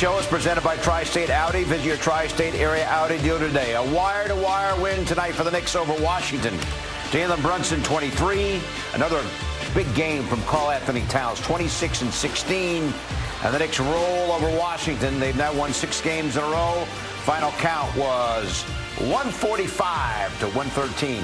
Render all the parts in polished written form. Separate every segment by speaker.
Speaker 1: show is presented by Tri-State Audi. Visit your Tri-State area Audi dealer today. A wire-to-wire win tonight for the Knicks over Washington. Jalen Brunson, 23. Another big game from Karl-Anthony Towns, 26-16. And the Knicks roll over Washington. They've now won 6 games in a row. Final count was 145-113.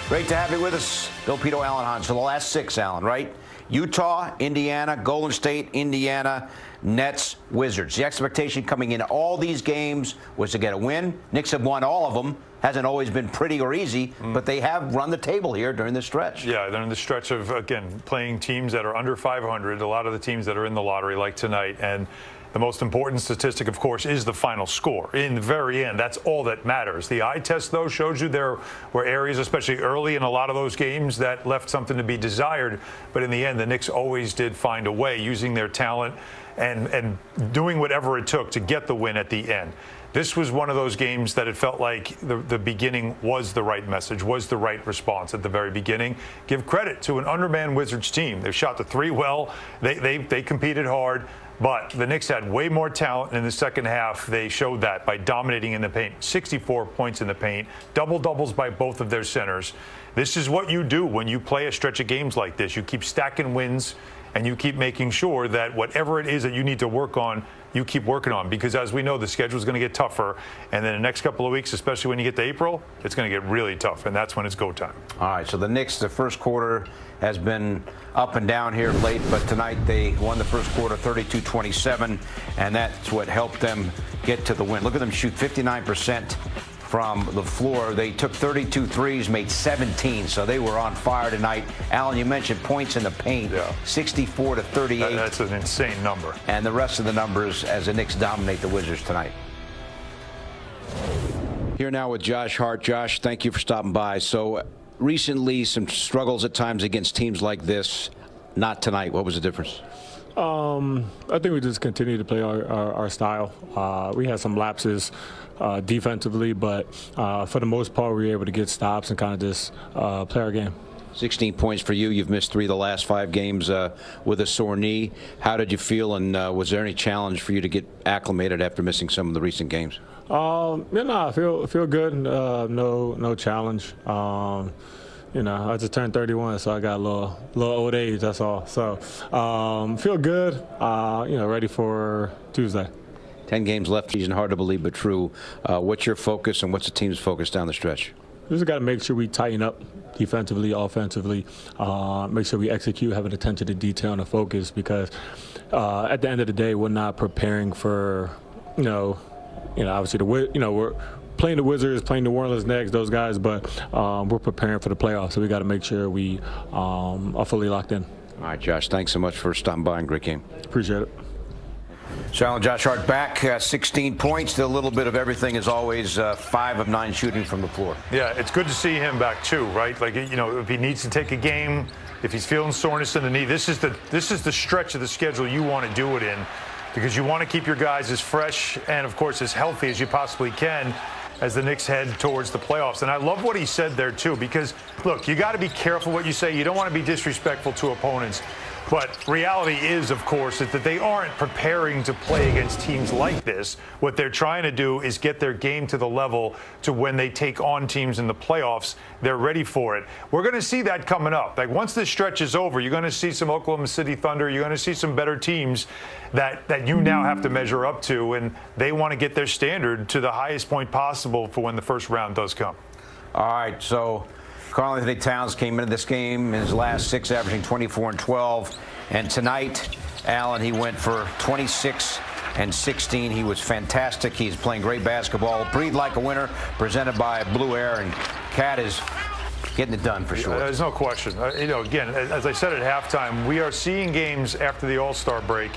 Speaker 1: Great to have you with us. Bill Pito, Alan Hahn. So the last 6, Alan, right? Utah, Indiana, Golden State, Indiana, Nets, Wizards. The expectation coming into all these games was to get a win. Knicks have won all of them. Hasn't always been pretty or easy, but they have run the table here during this stretch.
Speaker 2: Yeah, they're in the stretch of, again, playing teams that are under 500, a lot of the teams that are in the lottery like tonight. And the most important statistic, of course, is the final score. In the very end, that's all that matters. The eye test, though, shows you there were areas, especially early in a lot of those games, that left something to be desired. But in the end, the Knicks always did find a way, using their talent and doing whatever it took to get the win at the end. This was one of those games that it felt like the beginning was the right message, was the right response at the very beginning. Give credit to an undermanned Wizards team. They shot the 3 well. They competed hard. But the Knicks had way more talent in the second half. They showed that by dominating in the paint. 64 points in the paint. Double-doubles by both of their centers. This is what you do when you play a stretch of games like this. You keep stacking wins, and you keep making sure that whatever it is that you need to work on, you keep working on. Because as we know, the schedule is going to get tougher. And then the next couple of weeks, especially when you get to April, it's going to get really tough. And that's when it's go time.
Speaker 1: All right, so the Knicks, the first quarter has been up and down here late, but tonight they won the first quarter 32-27, and that's what helped them get to the win. Look at them shoot 59% from the floor. They took 32 threes, made 17, so they were on fire tonight. Alan, you mentioned points in the paint, 64-38.
Speaker 2: That's an insane number.
Speaker 1: And the rest of the numbers as the Knicks dominate the Wizards tonight. Here now with Josh Hart. Josh, thank you for stopping by. So recently, some struggles at times against teams like this. Not tonight. What was the difference?
Speaker 3: I think we just continue to play our style. We had some lapses defensively, but for the most part, we were able to get stops and kind of just play our game.
Speaker 1: 16 points for you. You've missed 3 of the last 5 games with a sore knee. How did you feel, and was there any challenge for you to get acclimated after missing some of the recent games?
Speaker 3: I feel good. No challenge. I just turned 31, so I got a little old age. That's all. So feel good. Ready for Tuesday.
Speaker 1: 10 games left. Season, hard to believe, but true. What's your focus, and what's the team's focus down the stretch?
Speaker 3: We just got to make sure we tighten up defensively, offensively, make sure we execute, have an attention to detail and a focus, because at the end of the day, we're not preparing for, obviously we're playing the Wizards, playing New Orleans next, those guys, but we're preparing for the playoffs, so we got to make sure we are fully locked in.
Speaker 1: All right, Josh, thanks so much for stopping by, and great game.
Speaker 3: Appreciate it.
Speaker 1: So Alan, Josh Hart back, 16 points, still a little bit of everything as always, 5 of 9 shooting from the floor.
Speaker 2: Yeah, it's good to see him back too, right? Like, if he needs to take a game, if he's feeling soreness in the knee, this is the stretch of the schedule you want to do it in, because you want to keep your guys as fresh and, of course, as healthy as you possibly can as the Knicks head towards the playoffs. And I love what he said there too, because, look, you got to be careful what you say. You don't want to be disrespectful to opponents. But reality is, of course, that they aren't preparing to play against teams like this. What they're trying to do is get their game to the level to when they take on teams in the playoffs, they're ready for it. We're going to see that coming up. Like, once this stretch is over, you're going to see some Oklahoma City Thunder. You're going to see some better teams that you now have to measure up to, and they want to get their standard to the highest point possible for when the first round does come.
Speaker 1: All right, so Karl-Anthony Towns came into this game in his last 6, averaging 24 and 12. And tonight, Alan, he went for 26 and 16. He was fantastic. He's playing great basketball. Breathe like a winner, presented by Blue Air. And Cat is getting it done for sure.
Speaker 2: There's no question. Again, as I said at halftime, we are seeing games after the All-Star break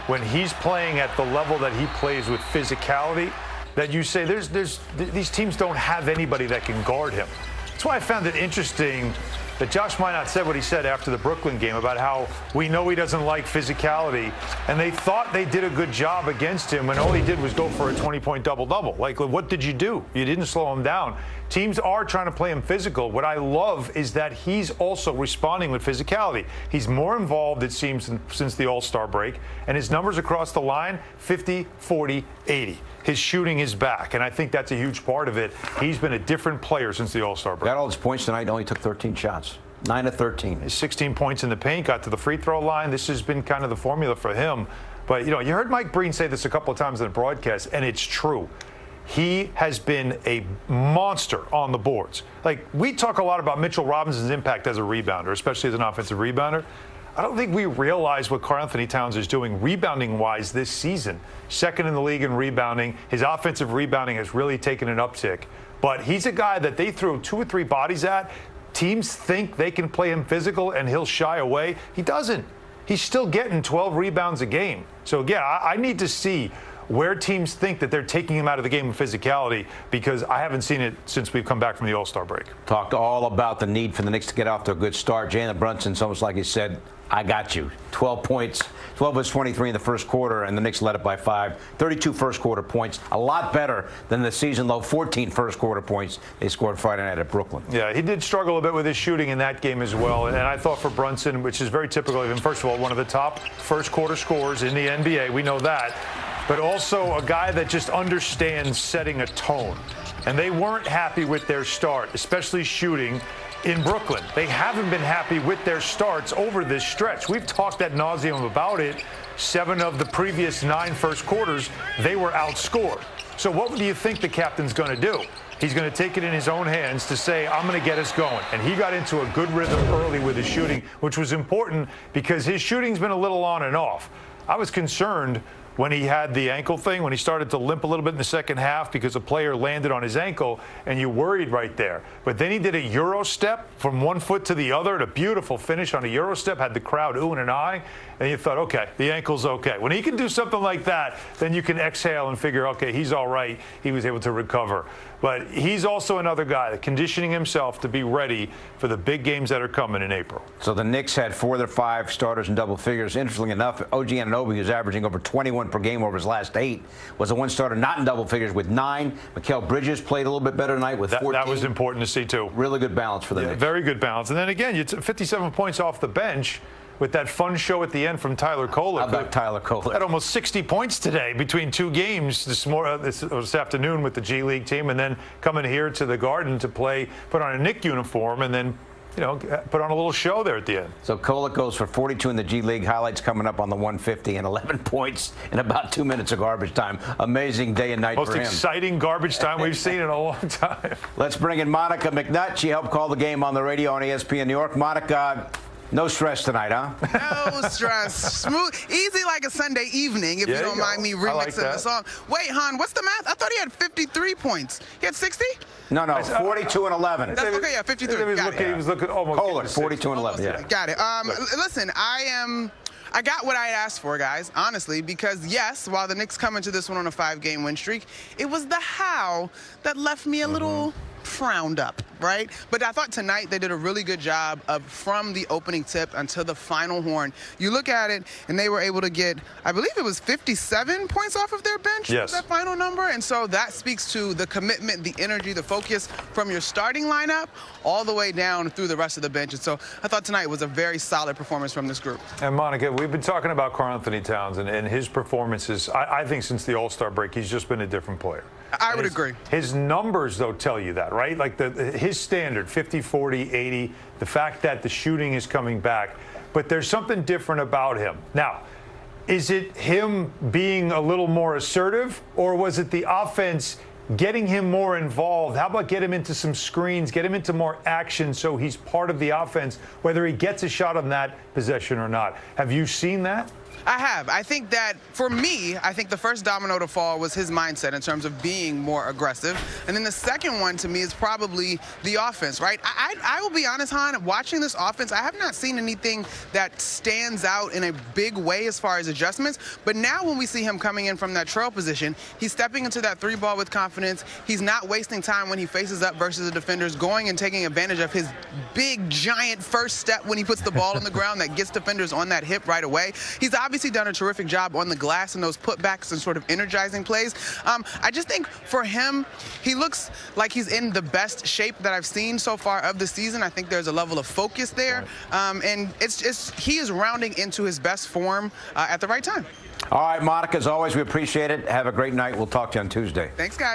Speaker 2: when he's playing at the level that he plays with physicality, that you say these teams don't have anybody that can guard him. That's why I found it interesting that Josh McNutt said what he said after the Brooklyn game about how we know he doesn't like physicality, and they thought they did a good job against him when all he did was go for a 20-point double-double. Like, what did you do? You didn't slow him down. Teams are trying to play him physical. What I love is that he's also responding with physicality. He's more involved, it seems, since the All-Star break, and his numbers across the line, 50, 40, 80. His shooting is back, and I think that's a huge part of it. He's been a different player since the All-Star break.
Speaker 1: Got all his points tonight, only took 13 shots. 9 of 13.
Speaker 2: His 16 points in the paint, got to the free throw line. This has been kind of the formula for him. But, you heard Mike Breen say this a couple of times in the broadcast, and it's true. He has been a monster on the boards. Like, we talk a lot about Mitchell Robinson's impact as a rebounder, especially as an offensive rebounder. I don't think we realize what Karl-Anthony Towns is doing rebounding-wise this season. Second in the league in rebounding. His offensive rebounding has really taken an uptick. But he's a guy that they throw 2 or 3 bodies at. Teams think they can play him physical and he'll shy away. He doesn't. He's still getting 12 rebounds a game. So, again, I need to see where teams think that they're taking him out of the game of physicality, because I haven't seen it since we've come back from the All-Star break.
Speaker 1: Talked all about the need for the Knicks to get off to a good start. Jalen Brunson's almost like he said, I got you. 12 points. 12 was 23 in the first quarter, and the Knicks led it by 5. 32 first-quarter points. A lot better than the season-low 14 first-quarter points they scored Friday night at Brooklyn.
Speaker 2: Yeah, he did struggle a bit with his shooting in that game as well. And I thought for Brunson, which is very typical of him, first of all, one of the top first-quarter scorers in the NBA. We know that. But also a guy that just understands setting a tone. And they weren't happy with their start, especially shooting in Brooklyn. They haven't been happy with their starts over this stretch. We've talked ad nauseum about it. 7 of the previous 9 first quarters, they were outscored. So what do you think the captain's going to do? He's going to take it in his own hands to say, I'm going to get us going. And he got into a good rhythm early with his shooting, which was important because his shooting's been a little on and off. I was concerned when he had the ankle thing, when he started to limp a little bit in the second half because a player landed on his ankle, and you worried right there. But then he did a Euro step from one foot to the other, and a beautiful finish on a Euro step, had the crowd oohing and eyeing, and you thought, okay, the ankle's okay. When he can do something like that, then you can exhale and figure, okay, he's all right. He was able to recover. But he's also another guy that conditioning himself to be ready for the big games that are coming in April.
Speaker 1: So the Knicks had 4 of their 5 starters in double figures. Interestingly enough, OG Anunoby, who's averaging over 21 per game over his last 8, was the one starter not in double figures with 9. Mikal Bridges played a little bit better tonight with 14.
Speaker 2: That was important to see, too.
Speaker 1: Really good balance for the Knicks.
Speaker 2: Very good balance. And then again, it's 57 points off the bench with that fun show at the end from Tyler Kolek.
Speaker 1: How about Tyler Kolek?
Speaker 2: Had almost 60 points today between 2 games this afternoon with the G League team, and then coming here to the Garden to play, put on a Knick uniform, and then put on a little show there at the end.
Speaker 1: So Kolek goes for 42 in the G League. Highlights coming up on the 150 and 11 points in about 2 minutes of garbage time. Amazing day and night for him.
Speaker 2: Most exciting garbage time we've seen in a long time.
Speaker 1: Let's bring in Monica McNutt. She helped call the game on the radio on ESPN New York. Monica, no stress tonight, huh?
Speaker 4: No stress. Smooth, easy like a Sunday evening, if you don't mind me remixing the song. Wait, hon, what's the math? I thought he had 53 points. He had 60?
Speaker 1: No, 42 and 11.
Speaker 4: That's okay, yeah, 53.
Speaker 2: He was looking almost.
Speaker 1: Kolek, 42 and 11, yeah.
Speaker 4: Got it. Listen, I got what I had asked for, guys, honestly, because, yes, while the Knicks come into this one on a 5-game win streak, it was the how that left me a little frowned up, right? But I thought tonight they did a really good job of from the opening tip until the final horn. You look at it, and they were able to get, I believe it was 57 points off of their bench.
Speaker 2: Yes.
Speaker 4: That final number. And so that speaks to the commitment, the energy, the focus from your starting lineup all the way down through the rest of the bench. And so I thought tonight was a very solid performance from this group.
Speaker 2: And Monica, we've been talking about Karl-Anthony Towns and his performances. I think since the All-Star break, he's just been a different player.
Speaker 4: I would agree.
Speaker 2: His numbers, though, tell you that, right? Like his standard, 50, 40, 80, the fact that the shooting is coming back. But there's something different about him. Now, is it him being a little more assertive, or was it the offense getting him more involved? How about get him into some screens, get him into more action so he's part of the offense, whether he gets a shot on that possession or not? Have you seen that?
Speaker 4: I have. I think that for me, I think the first domino to fall was his mindset in terms of being more aggressive. And then the second one to me is probably the offense, right? I will be honest, Han, watching this offense, I have not seen anything that stands out in a big way as far as adjustments. But now when we see him coming in from that trail position, he's stepping into that 3-ball with confidence. He's not wasting time when he faces up versus the defenders, going and taking advantage of his big, giant first step when he puts the ball on the ground that gets defenders on that hip right away. He's obviously done a terrific job on the glass and those putbacks and sort of energizing plays. I just think for him, he looks like he's in the best shape that I've seen so far of the season. I think there's a level of focus there, and he is rounding into his best form at the right time.
Speaker 1: All right, Monica, as always, we appreciate it. Have a great night. We'll talk to you on Tuesday.
Speaker 4: Thanks, guys.